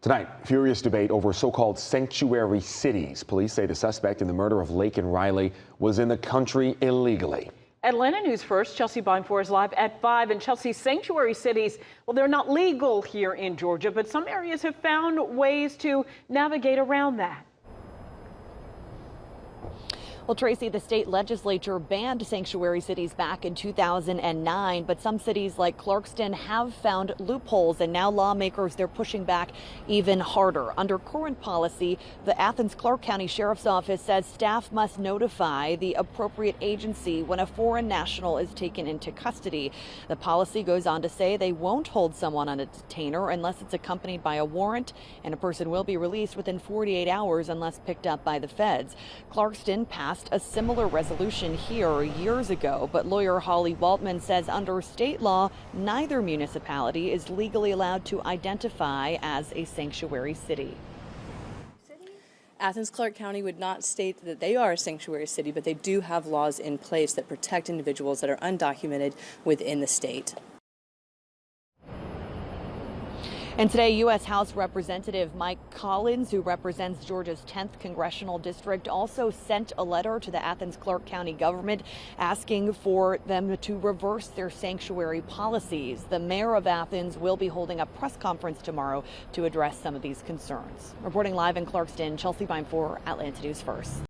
Tonight, furious debate over so-called sanctuary cities. Police say the suspect in the murder of Lake and Riley was in the country illegally. Atlanta News First, Chelsea Bynfor is live at 5. And Chelsea, sanctuary cities, well, they're not legal here in Georgia, but some areas have found ways to navigate around that. Well, Tracy, the state legislature banned sanctuary cities back in 2009, but some cities like Clarkston have found loopholes, and now lawmakers, they're pushing back even harder. Under current policy, the Athens-Clarke County Sheriff's Office says staff must notify the appropriate agency when a foreign national is taken into custody. The policy goes on to say they won't hold someone on a detainer unless it's accompanied by a warrant, and a person will be released within 48 hours unless picked up by the feds. Clarkston passed a similar resolution here years ago, but lawyer Holly Waltman says under state law, neither municipality is legally allowed to identify as a sanctuary city. Athens-Clarke County would not state that they are a sanctuary city, but they do have laws in place that protect individuals that are undocumented within the state. And today, U.S. House Representative Mike Collins, who represents Georgia's 10th congressional district, also sent a letter to the Athens-Clarke County government asking for them to reverse their sanctuary policies. The mayor of Athens will be holding a press conference tomorrow to address some of these concerns. Reporting live in Clarkston, Chelsea Bynfor, Atlanta News First.